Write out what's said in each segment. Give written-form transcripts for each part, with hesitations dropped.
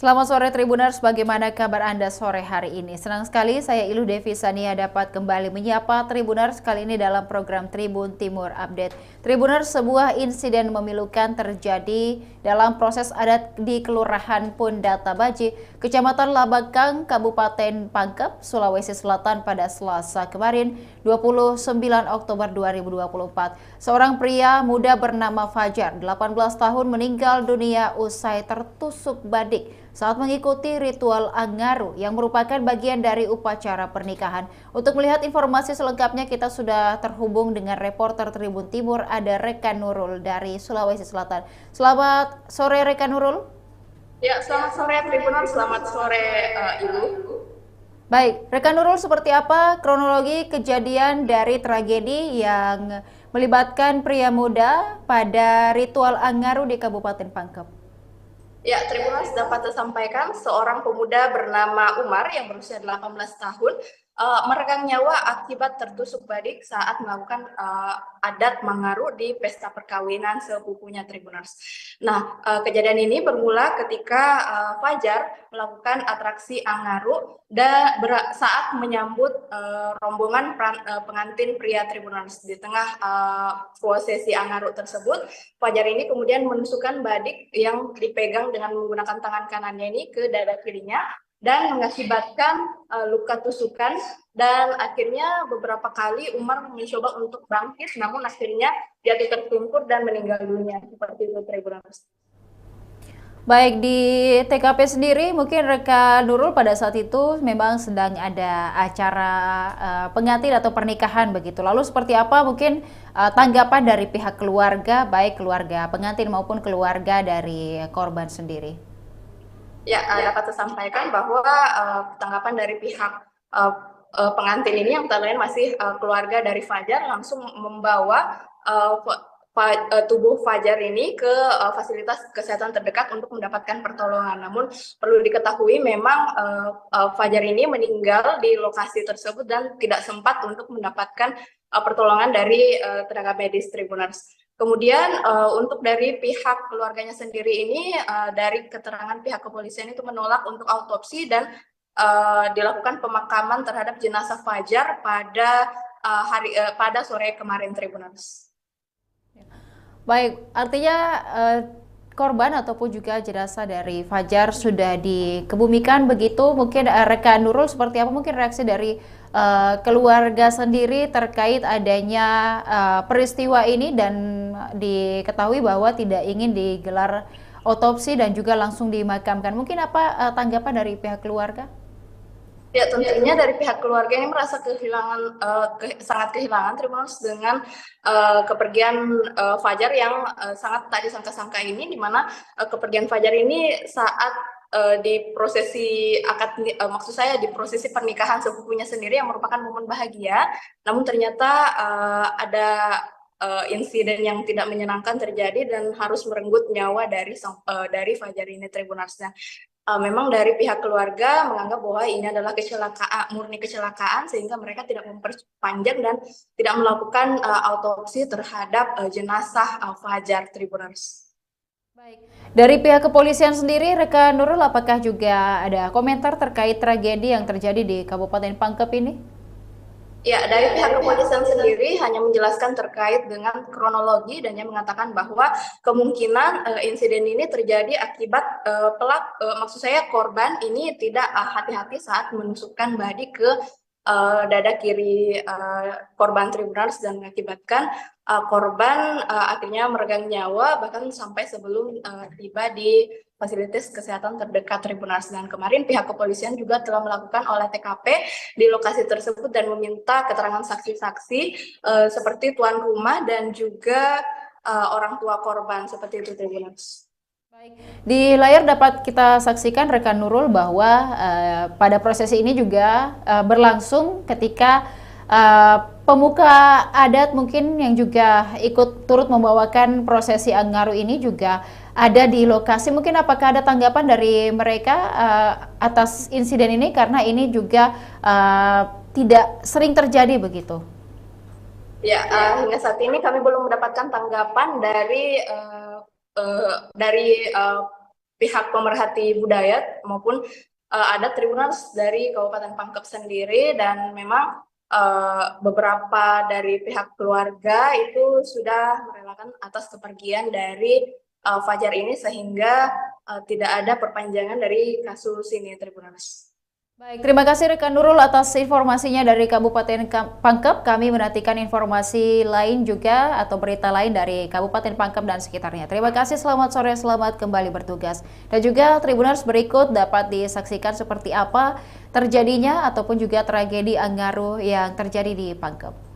Selamat sore Tribuners, bagaimana kabar Anda sore hari ini? Senang sekali saya Ilu Devi Sania dapat kembali menyapa Tribuners kali ini dalam program Tribun Timur Update. Tribuners, sebuah insiden memilukan terjadi dalam proses adat di Kelurahan Pundata Baji, Kecamatan Labakang, Kabupaten Pangkep, Sulawesi Selatan pada Selasa kemarin, 29 Oktober 2024. Seorang pria muda bernama Fajar, 18 tahun meninggal dunia usai tertusuk badik saat mengikuti ritual Angaru yang merupakan bagian dari upacara pernikahan. Untuk melihat informasi selengkapnya kita sudah terhubung dengan reporter Tribun Timur, ada Rekan Nurul dari Sulawesi Selatan. Selamat sore Rekan Nurul. Ya, selamat sore Tribuners, selamat sore Ibu. Baik, Rekan Nurul, seperti apa kronologi kejadian dari tragedi yang melibatkan pria muda pada ritual Angaru di Kabupaten Pangkep? Ya, Tribuners dapat disampaikan seorang pemuda bernama Umar yang berusia 18 tahun meregang nyawa akibat tertusuk badik saat melakukan adat Mangaru di pesta perkawinan sepupunya Tribuners. Nah, kejadian ini bermula ketika Fajar melakukan atraksi Angaru dan saat menyambut rombongan pengantin pria Tribuners. Di tengah prosesi Angaru tersebut, Fajar ini kemudian menusukkan badik yang dipegang dengan menggunakan tangan kanannya ini ke dada kirinya dan mengakibatkan luka tusukan, dan akhirnya beberapa kali Umar mencoba untuk bangkit namun akhirnya jatuh tertungkur dan meninggal dunia. Seperti itu Tribuners. Baik, di TKP sendiri mungkin Rekan Nurul pada saat itu memang sedang ada acara pengantin atau pernikahan begitu. Lalu seperti apa mungkin tanggapan dari pihak keluarga, baik keluarga pengantin maupun keluarga dari korban sendiri? Ya, dapat saya sampaikan bahwa tanggapan dari pihak pengantin ini yang lain masih keluarga dari Fajar langsung membawa tubuh Fajar ini ke fasilitas kesehatan terdekat untuk mendapatkan pertolongan. Namun perlu diketahui memang Fajar ini meninggal di lokasi tersebut dan tidak sempat untuk mendapatkan pertolongan dari tenaga medis Tribuners. Kemudian untuk dari pihak keluarganya sendiri ini, dari keterangan pihak kepolisian itu menolak untuk autopsi dan dilakukan pemakaman terhadap jenazah Fajar pada pada sore kemarin Tribuners. Baik, artinya korban ataupun juga jenazah dari Fajar sudah dikebumikan begitu. Mungkin Rekan Nurul seperti apa mungkin reaksi dari keluarga sendiri terkait adanya peristiwa ini dan diketahui bahwa tidak ingin digelar otopsi dan juga langsung dimakamkan. Mungkin apa tanggapan dari pihak keluarga? Ya, tentunya dari pihak keluarga ini merasa kehilangan, sangat kehilangan Tribuners dengan kepergian Fajar yang sangat tak disangka-sangka ini, di mana kepergian Fajar ini saat di prosesi akad, maksud saya di prosesi pernikahan sepupunya sendiri yang merupakan momen bahagia, namun ternyata ada insiden yang tidak menyenangkan terjadi dan harus merenggut nyawa dari Fajar ini Tribuners. Memang dari pihak keluarga menganggap bahwa ini adalah kecelakaan, murni kecelakaan, sehingga mereka tidak memperpanjang dan tidak melakukan autopsi terhadap jenazah Fajar Tribuners. Baik. Dari pihak kepolisian sendiri, Rekan Nurul, apakah juga ada komentar terkait tragedi yang terjadi di Kabupaten Pangkep ini? Ya, dari pihak kepolisian sendiri hanya menjelaskan terkait dengan kronologi dan yang mengatakan bahwa kemungkinan insiden ini terjadi akibat maksud saya korban ini tidak hati-hati saat menusukkan badik ke dada kiri korban Tribuners dan mengakibatkan korban akhirnya meregang nyawa bahkan sampai sebelum tiba di fasilitas kesehatan terdekat Tribuners. Dan kemarin pihak kepolisian juga telah melakukan olah TKP di lokasi tersebut dan meminta keterangan saksi-saksi seperti tuan rumah dan juga orang tua korban, seperti itu Tribuners. Baik. Di layar dapat kita saksikan Rekan Nurul bahwa pada prosesi ini juga berlangsung ketika pemuka adat mungkin yang juga ikut turut membawakan prosesi Angaru ini juga ada di lokasi. Mungkin apakah ada tanggapan dari mereka atas insiden ini, karena ini juga tidak sering terjadi begitu? Ya, hingga saat ini kami belum mendapatkan tanggapan dari pihak pemerhati budaya maupun adat Tribuners dari Kabupaten Pangkep sendiri, dan memang beberapa dari pihak keluarga itu sudah merelakan atas kepergian dari Fajar ini sehingga tidak ada perpanjangan dari kasus ini, Tribuners. Baik, terima kasih rekan Nurul atas informasinya dari Kabupaten Pangkep. Kami menantikan informasi lain juga atau berita lain dari Kabupaten Pangkep dan sekitarnya. Terima kasih, selamat sore, selamat kembali bertugas. Dan juga Tribuners berikut dapat disaksikan seperti apa terjadinya ataupun juga tragedi Angaru yang terjadi di Pangkep.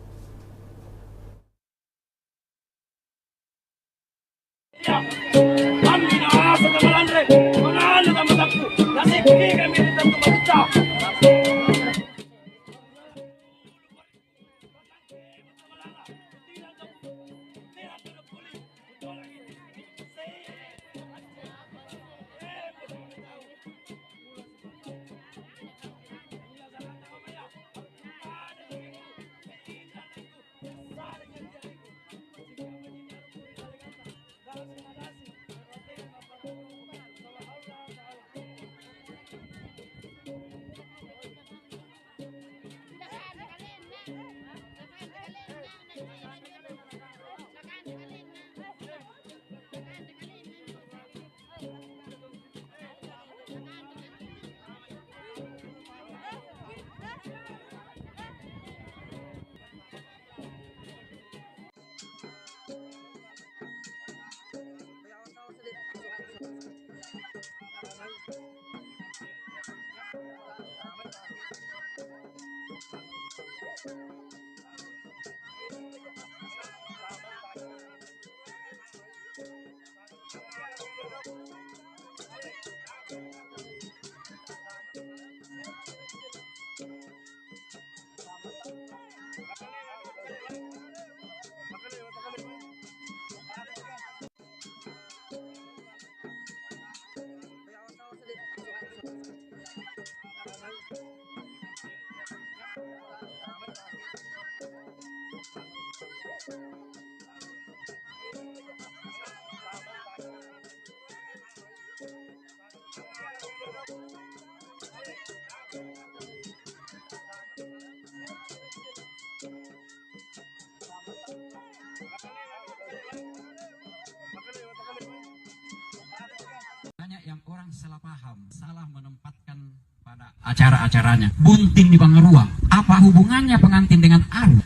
Banyak yang orang salah paham, salah menempatkan pada acara-acaranya. Bunting di Bangarua, apa hubungannya pengantin dengan Aru?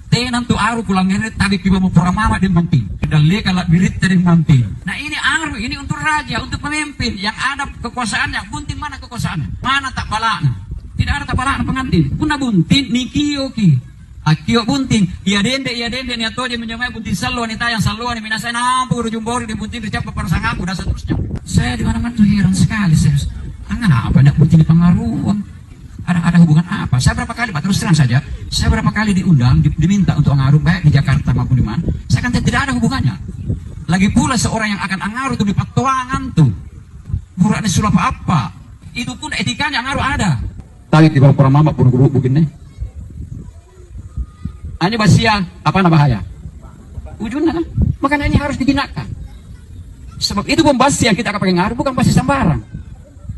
Tenan tu Aru pulang ngerit tapi kiba mau mama di Bunting. Dan le kalau birit dari Bunting. Nah ini Aru, ini untuk raja, untuk pemimpin yang ada kekuasaannya. Bunting mana kekuasaannya? Mana tak balakna? Tidak ada tak balakna pengantin. Puna Bunting nikio ki. Akio Bunting, iya dende ni atoje menyamai Bunting salo ni tayang salo ni minasai nampu rujumbori di Bunting dicap perasaan aku dan seterusnya. Saya di mana-mana tuh heran sekali saya. Apa nak Bunting pengaruh? Ada hubungan apa? Saya berapa kali, Pak, terus terang saja, saya berapa kali diundang, diminta untuk angaruh baik di Jakarta maupun di mana. Saya kan tidak ada hubungannya. Lagi pula seorang yang akan angaruh itu di patuangan tuh. Buraknya sulap apa? Itu pun etikanya angaruh ada. Tapi di bawah mama pun guru begini. Hanya basia apa na bahaya? Ujungnya kan? Makanya ini harus digunakan. Sebab itu pembasi yang kita akan pakai ngaruh bukan basi sembarang.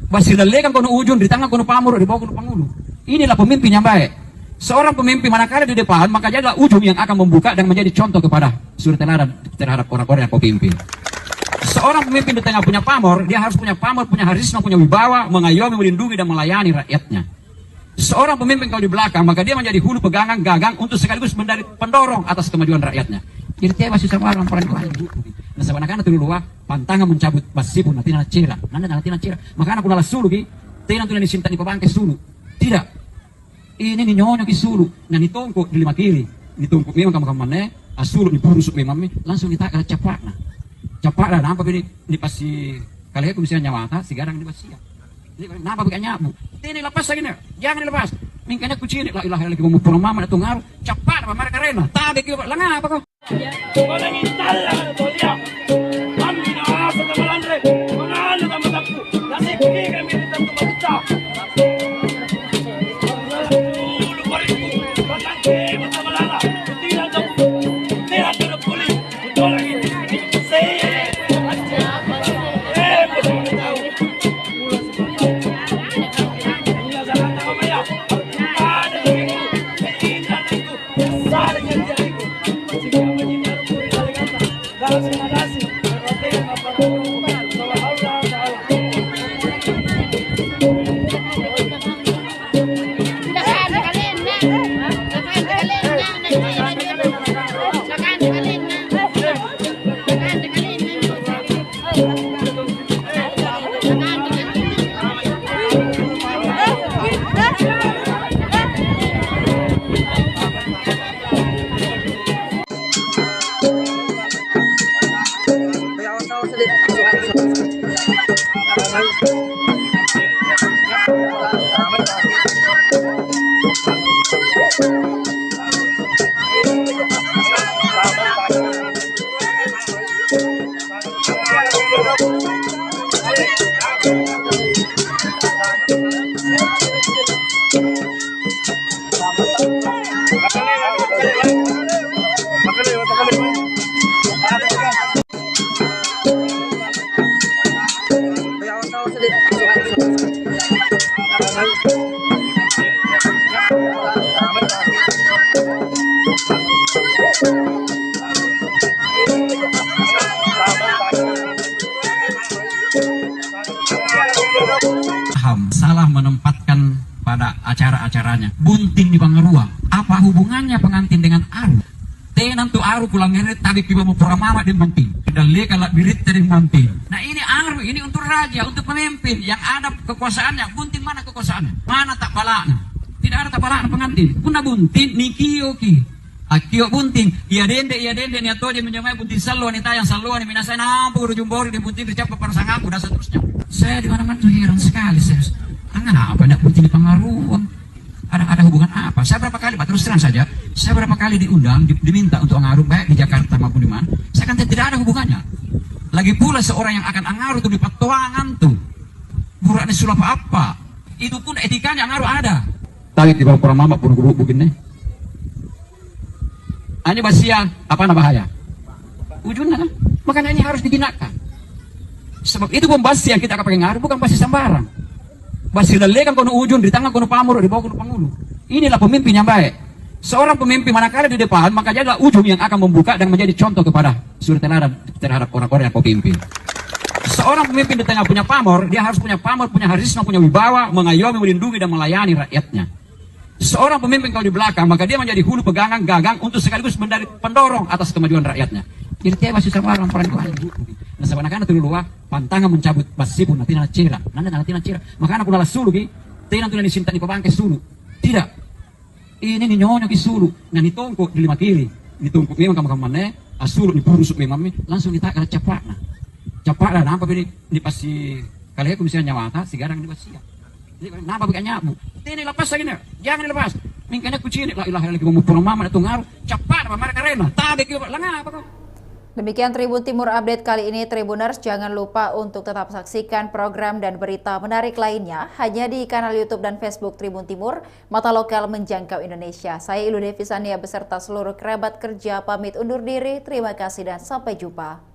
Basi lelekan kono ujung di tangan kono pamur di bawah kono pangulu. Inilah pemimpin yang baik. Seorang pemimpin manakala di depan maka jadilah ujung yang akan membuka dan menjadi contoh kepada suri teladan terhadap orang-orang yang kau pimpin. Seorang pemimpin di tengah punya pamor, dia harus punya pamor, punya harisma, punya wibawa, mengayomi, melindungi dan melayani rakyatnya. Seorang pemimpin kalau di belakang maka dia menjadi hulu pegangan gagang untuk sekaligus menjadi pendorong atas kemajuan rakyatnya. Jadi dia masih sama orang perempuan. Nah sebenarnya tu luar pantangan mencabut basi pun nanti cera, nanti cera. Maka anak pun sulu ki, tenan tu ni sinta ni pabangke sulu. Tidak. Ini ni nyonya ki sulu, nah ni tongko di lima kiri, ni tongko memang kamu kamane, asulu ni burusuk memang langsung kita ada capak nah. Capak dah nampak ni pasti kalau aku bisa nyawata sekarang ni basia. Kenapa bukan nyabu? Ini lepas lagi nih, jangan dilepas. Mingkanya kucing la ilaha illallah mau pulang mama itu ngaruh cepat apa mereka rena. Tapi kita lengah apa kau? Orang instala tolya. Kami na asa de malandre. Manalo da mataku. Nasi kukiga mi de tanto mata. Lu pariku. Bakante mata malala. Tira do. Tira do poli. Dola ini. Sei. Betul tahu. Salah menempatkan pada acara-acaranya. Bunting di Bangaruang. Apa hubungannya pengantin dengan Aru? Tenan tu Aru pulang ngeret tadi kiba mau mama di bunting. Dan leka lak birit dari bunting. Nah ini Aru, ini untuk raja, untuk pemimpin yang ada kekuasaannya. Bunting mana kekuasaannya? Mana tak balakna? Tidak ada tak balakna pengantin. Kuna bunting ni kiyoki. Akio bunting, iya dende ni atoje menjamai bunting salo ni tayang salo ni minasai nampu rujumbori di bunting dicapa parsangaku dan seterusnya. Saya di mana-mana tuh heran sekali saya. Angan apa nak bunting di Bangaruang? Ada hubungan apa? Saya berapa kali, Pak, terus terang saja, saya berapa kali diundang, diminta untuk angaruh baik di Jakarta maupun di mana. Saya kan tidak ada hubungannya. Lagi pula seorang yang akan angaruh tuh di patuangan tuh. Burak di sulap apa? Itu pun etikanya angaruh ada. Tarik di bawah orang mama pun guru begini. Hanya basia apa nama bahaya? Ujungnya kan? Makanya ini harus digunakan. Sebab itu pun basi yang kita akan pakai ngaruh bukan basi sembarang. Basi lelekan kono ujung di tangan kono pamur di bawah kono pangulu. Inilah pemimpin yang baik. Seorang pemimpin manakala di depan maka jadilah ujung yang akan membuka dan menjadi contoh kepada suri teladan terhadap orang-orang yang kau pimpin. Seorang pemimpin di tengah punya pamor, dia harus punya pamor, punya harisma, punya wibawa, mengayomi, melindungi dan melayani rakyatnya. Seorang pemimpin kalau di belakang, maka dia menjadi hulu pegangan gagang untuk sekaligus menjadi pendorong atas kemajuan rakyatnya. Jadi dia masih sama orang peran Tuhan. Nah sebenarnya tu luar pantangan mencabut basipun nanti na cera, nanti na cera. Makanya aku nalas sulu ki, tenan tu disinta ni pabangke sulu. Tidak. Ini ni nyonya ki sulu, nah ni tongko di 5 kiri. Ni tongko memang kamu mana, asulu ni burusuk memang langsung ditakar cepat nah. Cepat lah, nampak ini pasti kalau aku misalnya nyawata, sekarang ini pasti siap. Kenapa bikin nyabu? Ini lepas lagi nih, jangan dilepas. Mingkanya kucing lah ilah lagi mau pulang mama itu ngaruh cepat apa mereka rena. Tadi kira lengah apa kok? Demikian Tribun Timur Update kali ini. Tribuners, jangan lupa untuk tetap saksikan program dan berita menarik lainnya hanya di kanal YouTube dan Facebook Tribun Timur, mata lokal menjangkau Indonesia. Saya Ilu Devisania beserta seluruh kerabat kerja pamit undur diri. Terima kasih dan sampai jumpa.